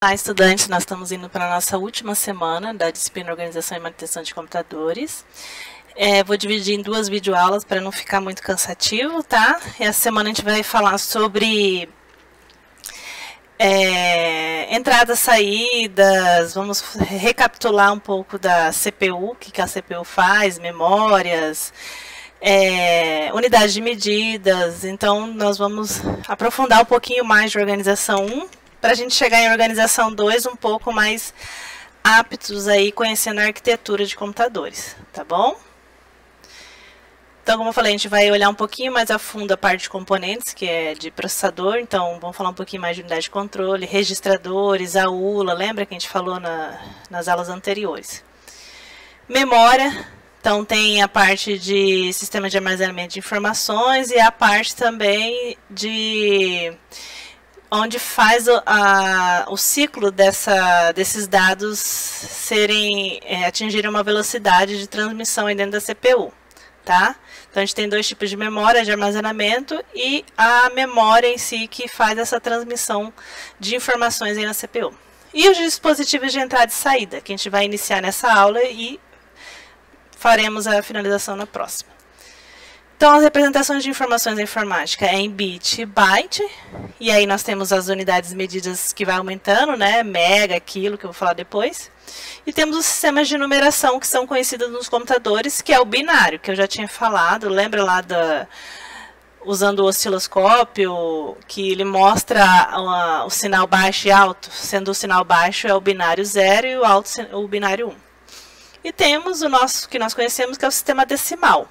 Olá, estudantes, nós estamos indo para a nossa última semana da disciplina Organização e Manutenção de Computadores. Vou dividir em duas videoaulas para não ficar muito cansativo, tá? Essa semana a gente vai falar sobre entradas, saídas, vamos recapitular um pouco da CPU, o que a CPU faz, memórias, unidades de medidas. Então, nós vamos aprofundar um pouquinho mais de organização 1, para a gente chegar em organização 2 um pouco mais aptos aí, conhecendo a arquitetura de computadores, tá bom? Então, como eu falei, a gente vai olhar um pouquinho mais a fundo a parte de componentes, que é de processador. Então, vamos falar um pouquinho mais de unidade de controle, registradores, a ULA, lembra que a gente falou nas aulas anteriores. Memória, então tem a parte de sistema de armazenamento de informações e a parte também de onde faz o ciclo desses dados atingirem uma velocidade de transmissão aí dentro da CPU, tá? Então, a gente tem dois tipos de memória de armazenamento e a memória em si que faz essa transmissão de informações aí na CPU. E os dispositivos de entrada e saída, que a gente vai iniciar nessa aula e faremos a finalização na próxima. Então, as representações de informações da informática é em bit e byte, e aí nós temos as unidades medidas que vai aumentando, né, mega, quilo, que eu vou falar depois. E temos os sistemas de numeração que são conhecidos nos computadores, que é o binário, que eu já tinha falado, lembra lá usando o osciloscópio, que ele mostra o sinal baixo e alto, sendo o sinal baixo é o binário 0 e o alto o binário 1. E temos o nosso que nós conhecemos, que é o sistema decimal.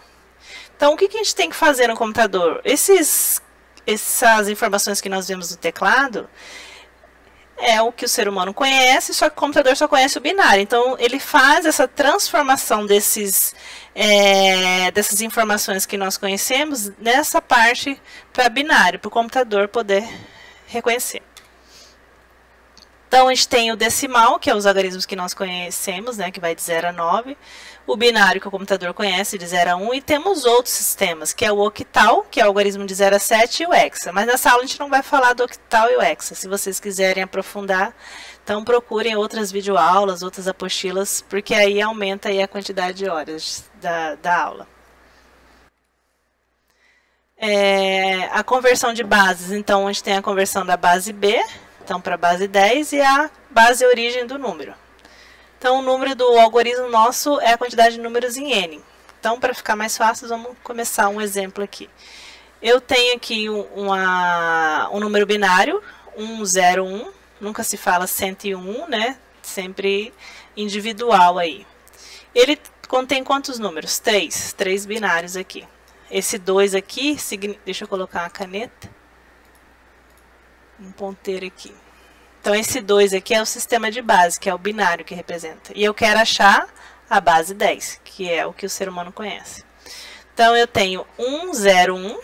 Então, o que a gente tem que fazer no computador? Essas informações que nós vemos no teclado é o que o ser humano conhece, só que o computador só conhece o binário. Então, ele faz essa transformação dessas informações que nós conhecemos nessa parte para binário, para o computador poder reconhecer. Então, a gente tem o decimal, que é os algarismos que nós conhecemos, né, que vai de 0 a 9. O binário, que o computador conhece, de 0 a 1. E temos outros sistemas, que é o octal, que é o algarismo de 0 a 7, e o hexa. Mas nessa aula a gente não vai falar do octal e o hexa. Se vocês quiserem aprofundar, então procurem outras videoaulas, outras apostilas, porque aí aumenta aí a quantidade de horas da aula. A conversão de bases, então, a gente tem a conversão da base B, então, para a base 10 e a base origem do número. Então, o número do algoritmo nosso é a quantidade de números em N. Então, para ficar mais fácil, vamos começar um exemplo aqui. Eu tenho aqui um número binário, 101, nunca se fala 101, né? Sempre individual aí. Ele contém quantos números? 3 binários aqui. Esse 2 aqui, deixa eu colocar uma caneta. Um ponteiro aqui. Então, esse 2 aqui é o sistema de base, que é o binário que representa. E eu quero achar a base 10, que é o que o ser humano conhece. Então, eu tenho 101,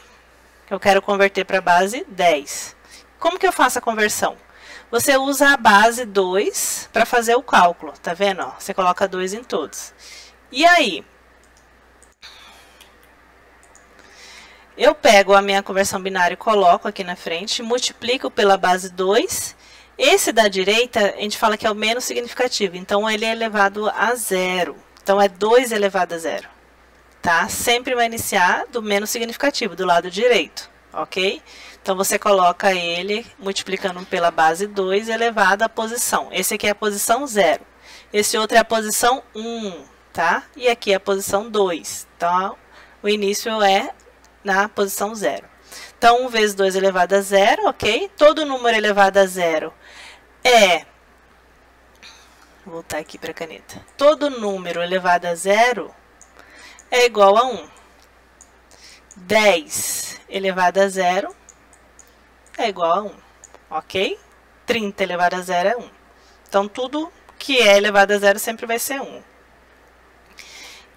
que eu quero converter para a base 10. Como que eu faço a conversão? Você usa a base 2 para fazer o cálculo, tá vendo? Ó, você coloca 2 em todos. E aí, eu pego a minha conversão binária e coloco aqui na frente, multiplico pela base 2. Esse da direita, a gente fala que é o menos significativo, então ele é elevado a 0. Então, é 2 elevado a 0. Tá? Sempre vai iniciar do menos significativo, do lado direito, ok? Então, você coloca ele multiplicando pela base 2 elevado à posição. Esse aqui é a posição 0. Esse outro é a posição 1, tá? E aqui é a posição 2. Então, o início é na posição 0. Então, 1 vezes 2 elevado a 0, ok? Todo número elevado a 0 vou voltar aqui para a caneta. Todo número elevado a 0 é igual a 1. 10 elevado a 0 é igual a 1, ok? 30 elevado a 0 é 1. Então, tudo que é elevado a 0 sempre vai ser 1.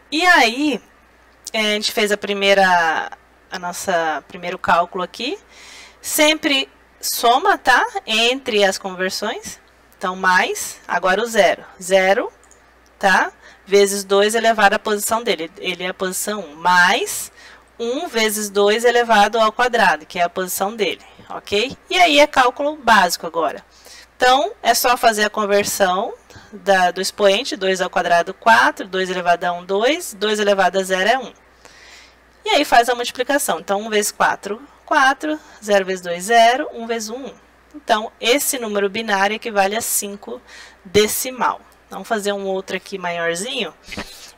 E aí, a gente fez primeiro cálculo aqui, sempre soma, tá? Entre as conversões, então mais, agora o 0. 0, tá? Vezes 2 elevado à posição dele, ele é a posição 1, mais 1 vezes 2 elevado ao quadrado, que é a posição dele, ok? E aí é cálculo básico agora. Então, é só fazer a conversão do expoente, 2 ao quadrado, 4, 2 elevado a 1, 2, 2 elevado a 0 é 1. E aí faz a multiplicação. Então, 1 vezes 4, 4, 0 vezes 2, 0, 1 vezes 1, 1. Então, esse número binário equivale a 5 decimal. Vamos fazer um outro aqui maiorzinho.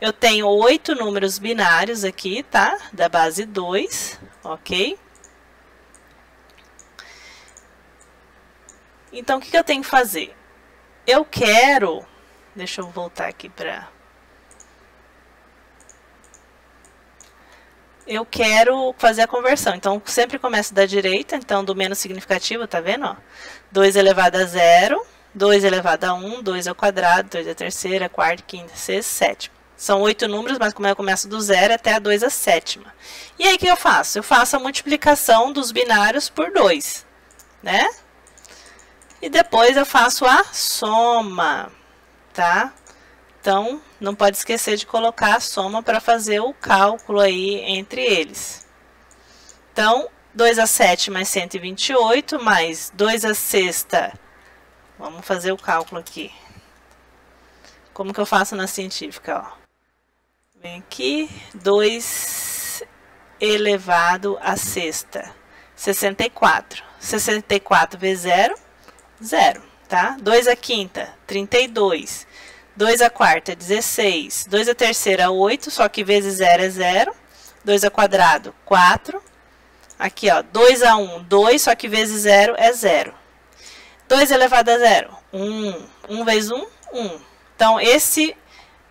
Eu tenho 8 números binários aqui, tá? Da base 2, ok? Então, o que eu tenho que fazer? Eu quero... Deixa eu voltar aqui para... Eu quero fazer a conversão. Então, sempre começo da direita, então do menos significativo, tá vendo? Ó? 2 elevado a 0, 2 elevado a 1, 2 ao quadrado, 2 à terceira, quarta, quinta, sexta, sétima. São 8 números, mas como eu começo do 0 até a 2 à sétima. E aí, o que eu faço? Eu faço a multiplicação dos binários por 2, né? E depois eu faço a soma, tá? Então, não pode esquecer de colocar a soma para fazer o cálculo aí entre eles. Então, 2 à sétima é 128, mais 2 à sexta. Vamos fazer o cálculo aqui. Como que eu faço na científica, ó? Vem aqui, 2 elevado à sexta, 64. 64 vezes 0, 0, tá? 2 à quinta, 32. 2 à quarta, 16. 2 à terceira, 8, só que vezes 0 é 0. 2 ao quadrado, 4. Aqui, ó, 2 a 1, 2, só que vezes 0 é 0. 2 elevado a 0, 1. 1 vezes 1, 1. Então, esse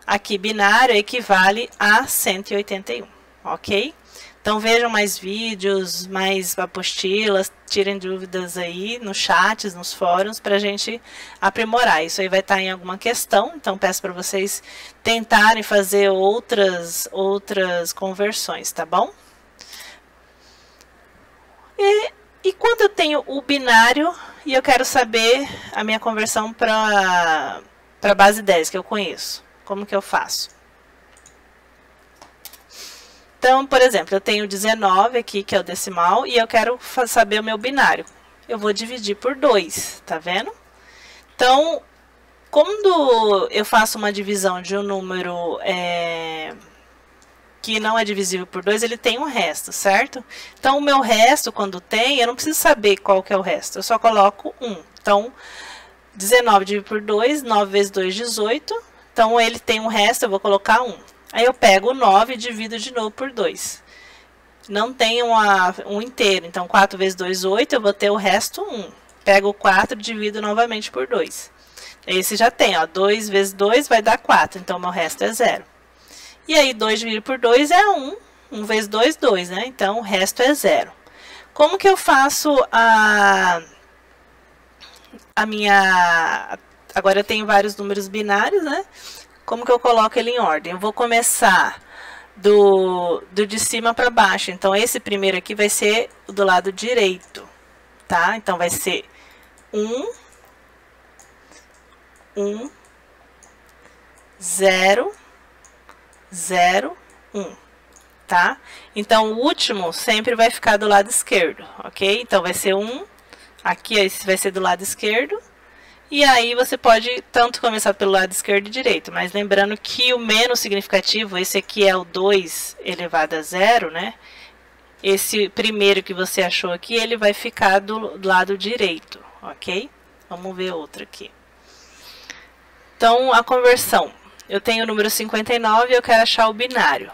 aqui binário equivale a 181, ok? Então, vejam mais vídeos, mais apostilas, tirem dúvidas aí nos chats, nos fóruns, para a gente aprimorar. Isso aí vai estar em alguma questão, então peço para vocês tentarem fazer outras conversões, tá bom? E quando eu tenho o binário e eu quero saber a minha conversão para a base 10, que eu conheço, como que eu faço? Então, por exemplo, eu tenho 19 aqui, que é o decimal, e eu quero saber o meu binário. Eu vou dividir por 2, tá vendo? Então, quando eu faço uma divisão de um número que não é divisível por 2, ele tem um resto, certo? Então, o meu resto, quando tem, eu não preciso saber qual que é o resto, eu só coloco 1. Então, 19 dividido por 2, 9 vezes 2, 18. Então, ele tem um resto, eu vou colocar 1. Aí eu pego o 9 e divido de novo por 2. Não tem um inteiro, então 4 vezes 2, 8, eu vou ter o resto 1. Pego o 4 e divido novamente por 2. Esse já tem, ó, 2 vezes 2 vai dar 4, então meu resto é 0. E aí 2 dividido por 2 é 1, 1 vezes 2, 2, né? Então o resto é 0. Como que eu faço a minha... Agora eu tenho vários números binários, né? Como que eu coloco ele em ordem? Eu vou começar do de cima para baixo. Então, esse primeiro aqui vai ser do lado direito, tá? Então, vai ser 1, 1, 0, 0, 1, tá? Então, o último sempre vai ficar do lado esquerdo, ok? Então, vai ser 1, aqui esse vai ser do lado esquerdo. E aí você pode tanto começar pelo lado esquerdo e direito, mas lembrando que o menos significativo, esse aqui é o 2 elevado a 0, né? Esse primeiro que você achou aqui, ele vai ficar do lado direito, ok? Vamos ver outro aqui. Então, a conversão. Eu tenho o número 59 e eu quero achar o binário.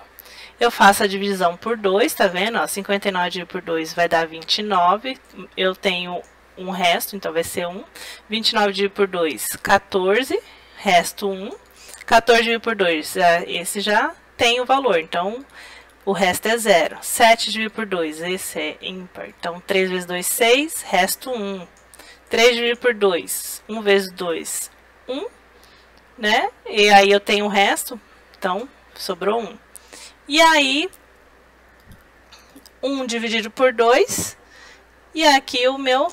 Eu faço a divisão por 2, tá vendo? Ó, 59 dividido por 2 vai dar 29. Eu tenho um resto, então vai ser 1. 29 dividido por 2, 14. Resto 1. 14 dividido por 2, esse já tem o valor, então o resto é 0. 7 dividido por 2, esse é ímpar. Então 3 vezes 2, 6. Resto 1. 3 dividido por 2, 1 vezes 2, 1. Né? E aí eu tenho o resto, então sobrou 1. E aí, 1 dividido por 2, e aqui o meu,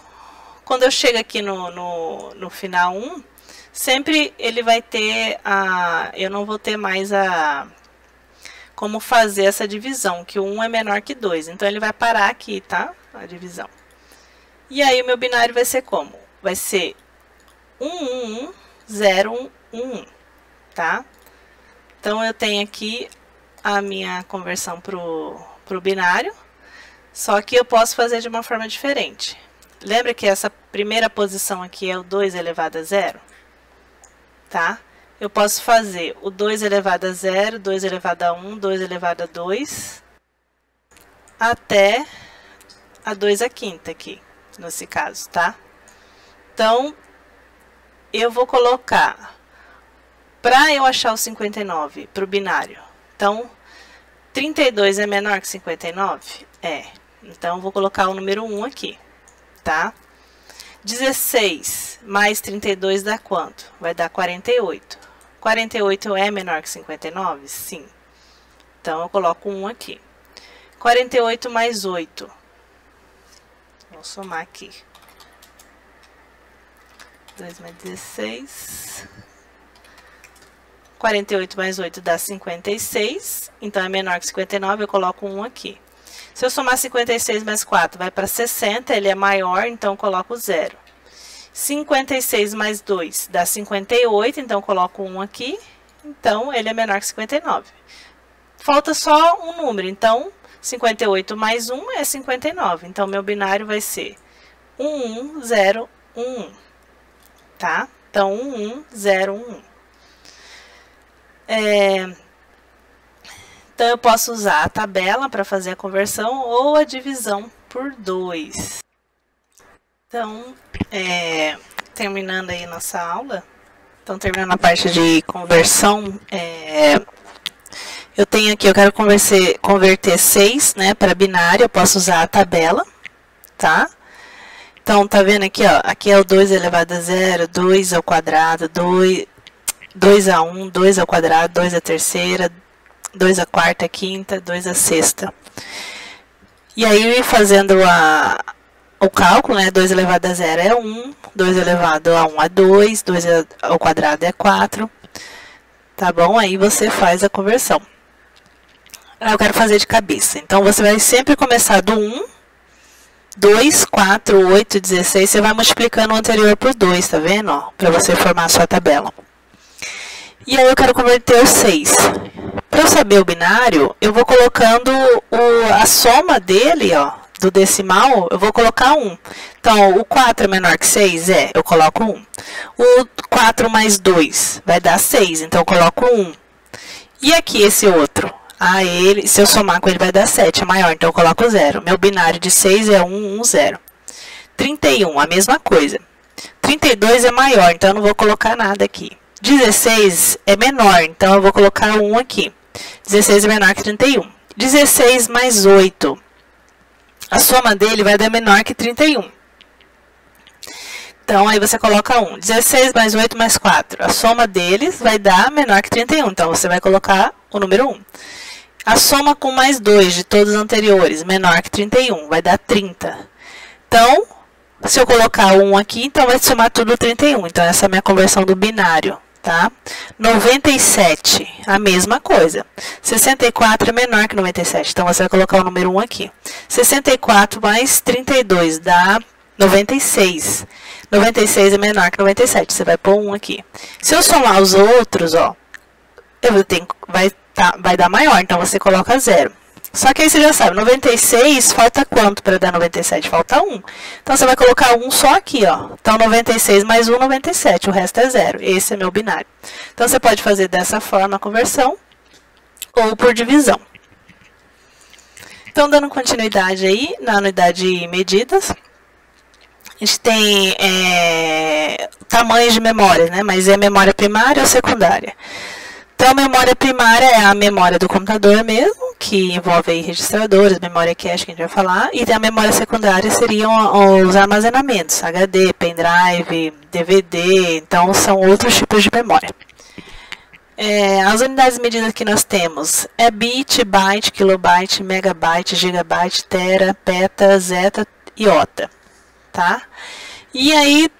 quando eu chego aqui no final 1, sempre ele vai ter eu não vou ter mais como fazer essa divisão, que o 1 é menor que 2, então ele vai parar aqui, tá? A divisão. E aí o meu binário vai ser como? Vai ser 111011, tá? Então, eu tenho aqui a minha conversão pro binário, só que eu posso fazer de uma forma diferente. Lembra que essa primeira posição aqui é o 2 elevado a 0? Tá? Eu posso fazer o 2 elevado a 0, 2 elevado a 1, 2 elevado a 2, até a 2 à quinta aqui, nesse caso, tá? Então, eu vou colocar, para eu achar o 59 para o binário, então, 32 é menor que 59? É. Então, eu vou colocar o número 1 aqui, tá? 16 mais 32 dá quanto? Vai dar 48. 48 é menor que 59? Sim. Então, eu coloco 1 aqui. 48 mais 8. Vou somar aqui. 2 mais 16. 48 mais 8 dá 56. Então, é menor que 59, eu coloco 1 aqui. Se eu somar 56 mais 4, vai para 60, ele é maior, então eu coloco 0. 56 mais 2 dá 58, então eu coloco 1 aqui. Então, ele é menor que 59. Falta só um número, então, 58 mais 1 é 59. Então, meu binário vai ser 11011, tá? Então, 11011. Então, eu posso usar a tabela para fazer a conversão ou a divisão por 2. Então, terminando aí nossa aula, então terminando a parte de conversão, eu tenho aqui, eu quero converter 6, né, para binário, eu posso usar a tabela, tá? Então, tá vendo aqui, ó, aqui é o 2 elevado a 0, 2 ao quadrado, 2 a 1, 2 ao quadrado, 2 à terceira, 2 à quarta, quinta, 2 à sexta. E aí, fazendo o cálculo, né, 2 elevado a 0 é 1, 2 elevado a 1 é 2, 2 ao quadrado é 4, tá bom? Aí você faz a conversão. Eu quero fazer de cabeça, então você vai sempre começar do 1, 2, 4, 8, 16, você vai multiplicando o anterior por 2, tá vendo? Ó, para você formar a sua tabela. E aí eu quero converter o 6. Para eu saber o binário, eu vou colocando a soma dele, ó, do decimal, eu vou colocar 1. Então, o 4 é menor que 6? É, eu coloco 1. O 4 mais 2 vai dar 6, então eu coloco 1. E aqui esse outro? Se eu somar com ele vai dar 7, é maior, então eu coloco 0. Meu binário de 6 é 1, 1, 0. 31, a mesma coisa. 32 é maior, então eu não vou colocar nada aqui. 16 é menor, então eu vou colocar 1 aqui. 16 é menor que 31. 16 mais 8. A soma dele vai dar menor que 31. Então, aí você coloca 1. 16 mais 8 mais 4. A soma deles vai dar menor que 31. Então, você vai colocar o número 1. A soma com mais 2 de todos os anteriores, menor que 31, vai dar 30. Então, se eu colocar 1 aqui, então vai somar tudo 31. Então, essa é a minha conversão do binário, tá? 97, a mesma coisa. 64 é menor que 97, então você vai colocar o número 1 aqui. 64 mais 32 dá 96. 96 é menor que 97, você vai pôr 1 aqui. Se eu somar os outros, ó, vai dar maior, então você coloca 0. Só que aí você já sabe, 96 falta quanto para dar 97? Falta 1. Então, você vai colocar 1 só aqui, ó. Então, 96 mais 1, 97. O resto é 0. Esse é meu binário. Então, você pode fazer dessa forma a conversão ou por divisão. Então, dando continuidade aí na unidade de medidas, a gente tem tamanhos de memória, né? Mas é memória primária ou secundária? Então, a memória primária é a memória do computador mesmo, que envolve aí registradores, memória cache, que a gente vai falar. E a memória secundária seriam os armazenamentos, HD, pendrive, DVD, então são outros tipos de memória. As unidades de medida que nós temos é bit, byte, kilobyte, megabyte, gigabyte, tera, peta, zeta e ota, tá? E aí,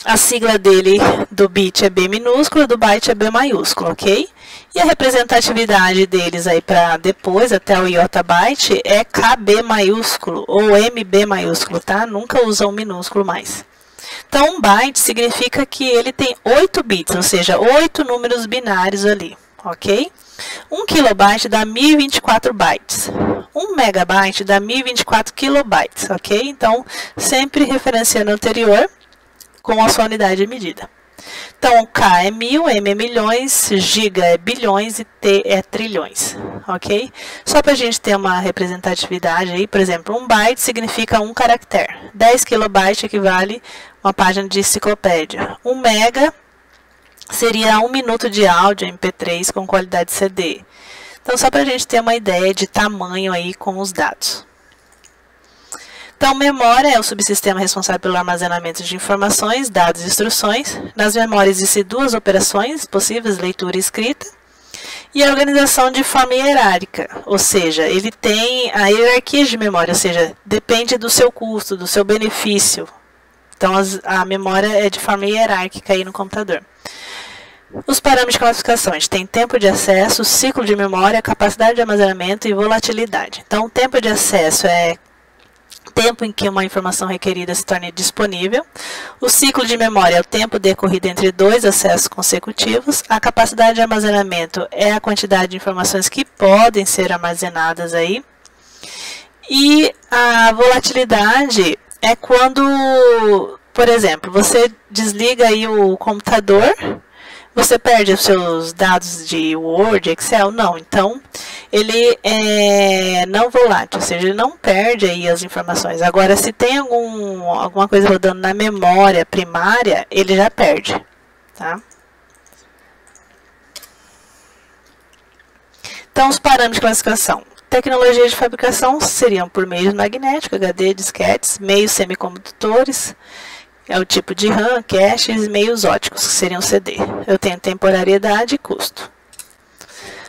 a sigla dele do bit é B minúsculo, do byte é B maiúsculo, ok? E a representatividade deles aí para depois, até o iotabyte, é KB maiúsculo ou MB maiúsculo, tá? Nunca usa um minúsculo mais. Então, um byte significa que ele tem 8 bits, ou seja, 8 números binários ali, ok? 1 kilobyte dá 1024 bytes. 1 megabyte dá 1024 kilobytes, ok? Então, sempre referenciando o anterior com a sua unidade de medida. Então, K é 1000, M é milhões, giga é bilhões e T é trilhões, ok? Só para a gente ter uma representatividade aí, por exemplo, 1 byte significa 1 caractere. 10 kilobytes equivale a uma página de enciclopédia. 1 mega seria 1 minuto de áudio MP3 com qualidade CD. Então, só para a gente ter uma ideia de tamanho aí com os dados. Então, memória é o subsistema responsável pelo armazenamento de informações, dados e instruções. Nas memórias existem 2 operações possíveis, leitura e escrita. E a organização de forma hierárquica, ou seja, ele tem a hierarquia de memória, ou seja, depende do seu custo, do seu benefício. Então, a memória é de forma hierárquica aí no computador. Os parâmetros de classificação, a gente tem tempo de acesso, ciclo de memória, capacidade de armazenamento e volatilidade. Então, o tempo de acesso é tempo em que uma informação requerida se torne disponível. O ciclo de memória é o tempo decorrido entre 2 acessos consecutivos. A capacidade de armazenamento é a quantidade de informações que podem ser armazenadas aí. E a volatilidade é quando, por exemplo, você desliga aí o computador, você perde os seus dados de Word, Excel? Não. Então, ele é não volátil, ou seja, ele não perde aí as informações. Agora, se tem alguma coisa rodando na memória primária, ele já perde, tá? Então, os parâmetros de classificação. Tecnologia de fabricação seriam por meios magnéticos, HD, disquetes, meios semicondutores. É o tipo de RAM, caches e meios óticos, que seriam CD. Eu tenho temporariedade e custo.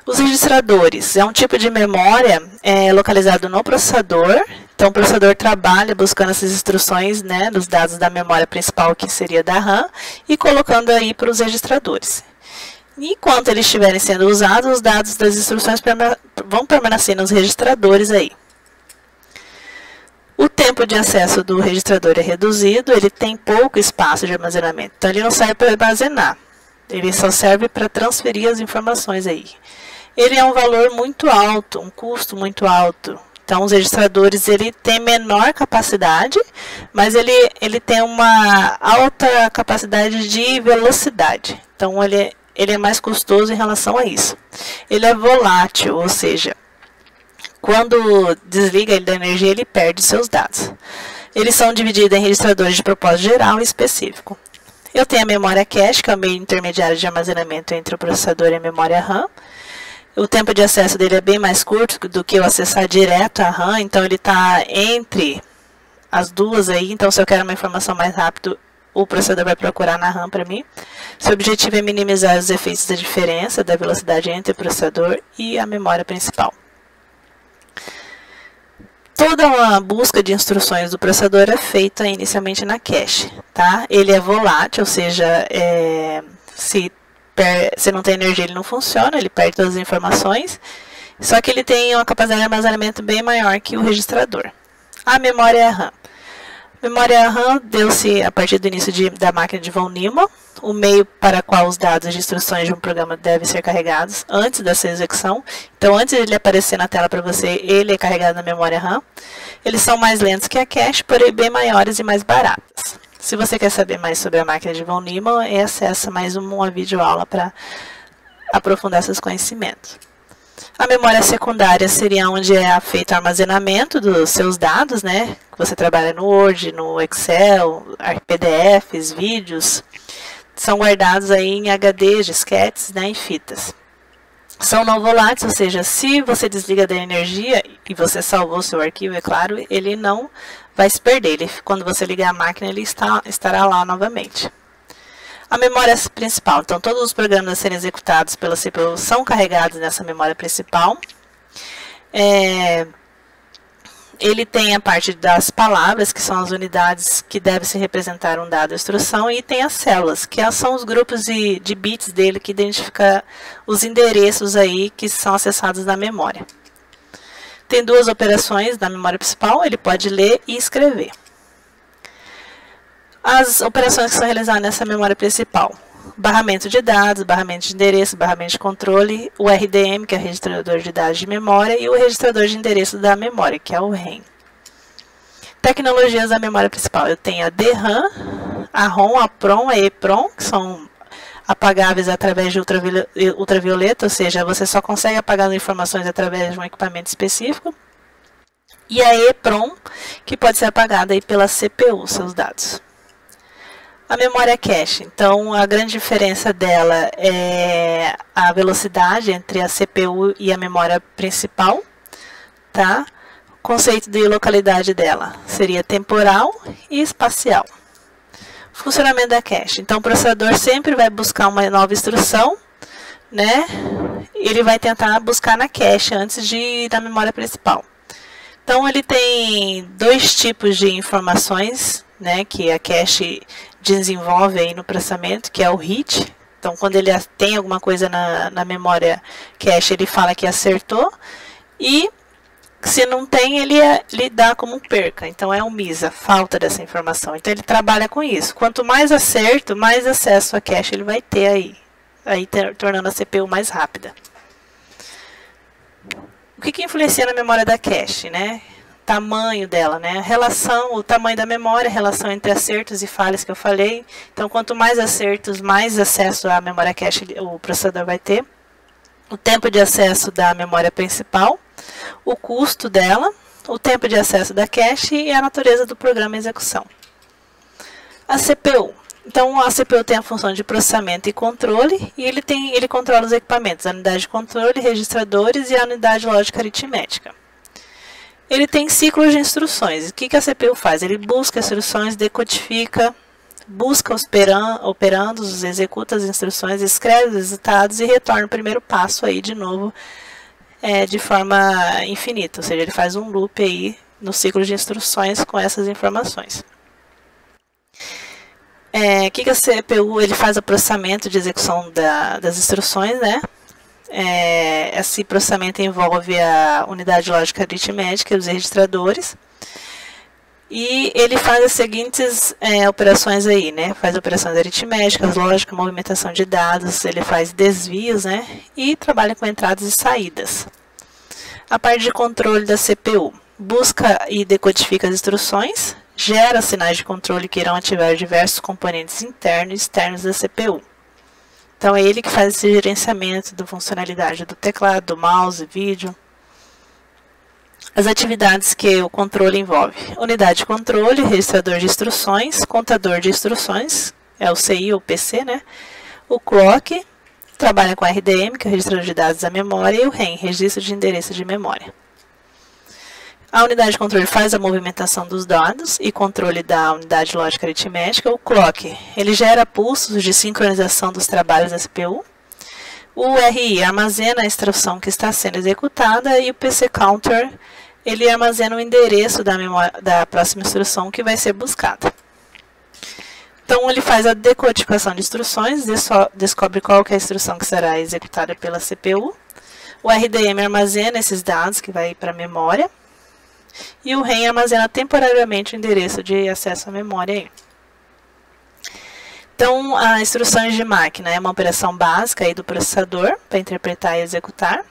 Os registradores é um tipo de memória localizado no processador. Então, o processador trabalha buscando essas instruções, né, dos dados da memória principal, que seria da RAM, e colocando aí para os registradores. Enquanto eles estiverem sendo usados, os dados das instruções vão permanecer nos registradores aí. O tempo de acesso do registrador é reduzido, ele tem pouco espaço de armazenamento. Então, ele não serve para armazenar, ele só serve para transferir as informações aí. Ele é um valor muito alto, um custo muito alto. Então, os registradores, ele tem menor capacidade, mas ele tem uma alta capacidade de velocidade. Então, ele é mais custoso em relação a isso. Ele é volátil, ou seja, quando desliga ele da energia, ele perde seus dados. Eles são divididos em registradores de propósito geral e específico. Eu tenho a memória cache, que é o meio intermediário de armazenamento entre o processador e a memória RAM. O tempo de acesso dele é bem mais curto do que eu acessar direto a RAM, então ele está entre as duas aí. Então, se eu quero uma informação mais rápido, o processador vai procurar na RAM para mim. Seu objetivo é minimizar os efeitos da diferença da velocidade entre o processador e a memória principal. Toda a busca de instruções do processador é feita inicialmente na cache, tá? Ele é volátil, ou seja, se não tem energia ele não funciona, ele perde todas as informações, só que ele tem uma capacidade de armazenamento bem maior que o registrador. A memória RAM. A memória RAM deu-se a partir do início da máquina de von Neumann, o meio para qual os dados de instruções de um programa devem ser carregados antes dessa execução. Então, antes de ele aparecer na tela para você, ele é carregado na memória RAM. Eles são mais lentos que a cache, porém bem maiores e mais baratas. Se você quer saber mais sobre a máquina de von Neumann, acessa mais uma videoaula para aprofundar seus conhecimentos. A memória secundária seria onde é feito o armazenamento dos seus dados, né? Que você trabalha no Word, no Excel, PDFs, vídeos. São guardados aí em HD, disquetes, né, em fitas. São não voláteis, ou seja, se você desliga da energia e você salvou seu arquivo, é claro, ele não vai se perder. Quando você ligar a máquina, ele estará lá novamente. A memória principal, então todos os programas a serem executados pela CPU são carregados nessa memória principal. Ele tem a parte das palavras, que são as unidades que devem se representar um dado instrução, e tem as células, que são os grupos de bits dele que identifica os endereços aí que são acessados na memória. Tem 2 operações na memória principal, ele pode ler e escrever. As operações que são realizadas nessa memória principal: barramento de dados, barramento de endereço, barramento de controle, o RDM, que é o registrador de dados de memória, e o registrador de endereço da memória, que é o REM. Tecnologias da memória principal: eu tenho a DRAM, a ROM, a PROM, a EPROM, que são apagáveis através de ultravioleta, ou seja, você só consegue apagar as informações através de um equipamento específico. E a EPROM, que pode ser apagada aí pela CPU, seus dados. A memória cache, então a grande diferença dela é a velocidade entre a CPU e a memória principal, tá? O conceito de localidade dela seria temporal e espacial. Funcionamento da cache, então o processador sempre vai buscar uma nova instrução, né? Ele vai tentar buscar na cache antes de ir na memória principal. Então ele tem dois tipos de informações, né, que a cache desenvolve aí no processamento, que é o hit. Então quando ele tem alguma coisa na memória cache, ele fala que acertou, e se não tem, ele dá como perca. Então é um MISA, falta dessa informação. Então ele trabalha com isso. Quanto mais acerto, mais acesso à cache ele vai ter aí tornando a CPU mais rápida. O que influencia na memória da cache, né? Tamanho dela, né? Relação, o tamanho da memória, a relação entre acertos e falhas que eu falei. Então, quanto mais acertos, mais acesso à memória cache o processador vai ter. O tempo de acesso da memória principal, o custo dela, o tempo de acesso da cache e a natureza do programa em execução. A CPU. Então, a CPU tem a função de processamento e controle, e ele controla os equipamentos, a unidade de controle, registradores e a unidade lógica aritmética. Ele tem ciclos de instruções. O que a CPU faz? Ele busca instruções, decodifica, busca os operandos, executa as instruções, escreve os resultados e retorna o primeiro passo aí de novo de forma infinita. Ou seja, ele faz um loop aí no ciclo de instruções com essas informações. Que a CPU ele faz o processamento de execução das instruções, né? Esse processamento envolve a unidade lógica aritmética e os registradores. E ele faz as seguintes operações aí, né? Faz operações aritméticas, lógica, movimentação de dados, ele faz desvios, né? E trabalha com entradas e saídas. A parte de controle da CPU: busca e decodifica as instruções, gera sinais de controle que irão ativar diversos componentes internos e externos da CPU. Então, é ele que faz esse gerenciamento da funcionalidade do teclado, do mouse, vídeo. As atividades que o controle envolve: unidade de controle, registrador de instruções, contador de instruções, é o CI ou PC, né? O clock, trabalha com RDM, que é o registrador de dados da memória, e o REM, registro de endereço de memória. A unidade de controle faz a movimentação dos dados e controle da unidade lógica aritmética. O clock, ele gera pulsos de sincronização dos trabalhos da CPU. O RI armazena a instrução que está sendo executada e o PC Counter, ele armazena o endereço da próxima instrução que vai ser buscada. Então, ele faz a decodificação de instruções, descobre qual que é a instrução que será executada pela CPU. O RDM armazena esses dados que vai para a memória. E o REM armazena temporariamente o endereço de acesso à memória aí. Então, as instruções de máquina é uma operação básica aí do processador para interpretar e executar.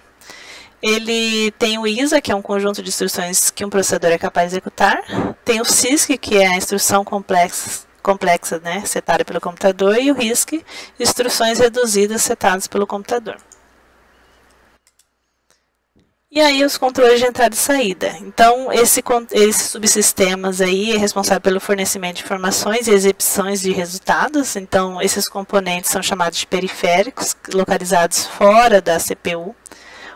Ele tem o ISA, que é um conjunto de instruções que um processador é capaz de executar. Tem o CISC, que é a instrução complexa, né, setada pelo computador. E o RISC, instruções reduzidas setadas pelo computador. E aí os controles de entrada e saída. Então, esses subsistemas aí é responsável pelo fornecimento de informações e exibições de resultados. Então, esses componentes são chamados de periféricos, localizados fora da CPU.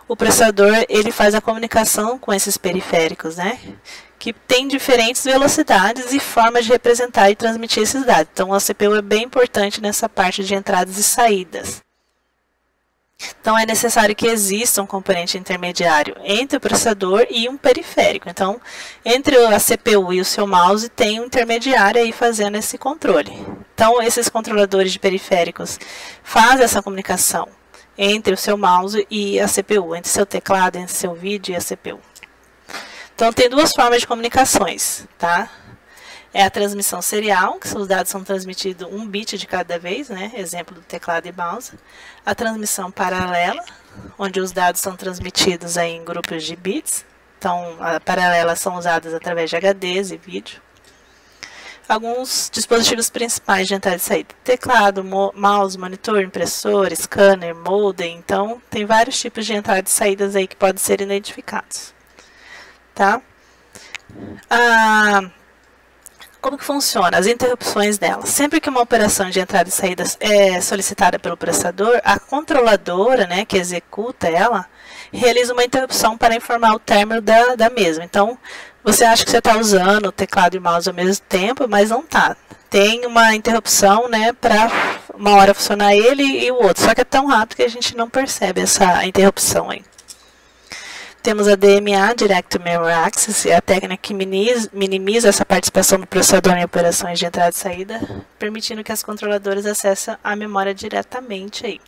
O processador, ele faz a comunicação com esses periféricos, né? Que tem diferentes velocidades e formas de representar e transmitir esses dados. Então, a CPU é bem importante nessa parte de entradas e saídas. Então, é necessário que exista um componente intermediário entre o processador e um periférico. Então, entre a CPU e o seu mouse, tem um intermediário aí fazendo esse controle. Então, esses controladores de periféricos fazem essa comunicação entre o seu mouse e a CPU, entre seu teclado, entre seu vídeo e a CPU. Então, tem duas formas de comunicações, tá? É a transmissão serial, que os dados são transmitidos 1 bit de cada vez, né? Exemplo do teclado e mouse. A transmissão paralela, onde os dados são transmitidos aí em grupos de bits. Então, a paralelas são usadas através de HDs e vídeo. Alguns dispositivos principais de entrada e saída: teclado, mouse, monitor, impressor, scanner, modem. Então, tem vários tipos de entradas e saídas aí que podem ser identificados. Tá? Como que funciona? As interrupções dela. Sempre que uma operação de entrada e saída é solicitada pelo processador, a controladora, né, que executa ela, realiza uma interrupção para informar o término da mesma. Então, você acha que você está usando o teclado e o mouse ao mesmo tempo, mas não está. Tem uma interrupção, né, para uma hora funcionar ele e o outro. Só que é tão rápido que a gente não percebe essa interrupção aí. Temos a DMA, Direct Memory Access, é a técnica que minimiza essa participação do processador em operações de entrada e saída, permitindo que as controladoras acessem a memória diretamente aí.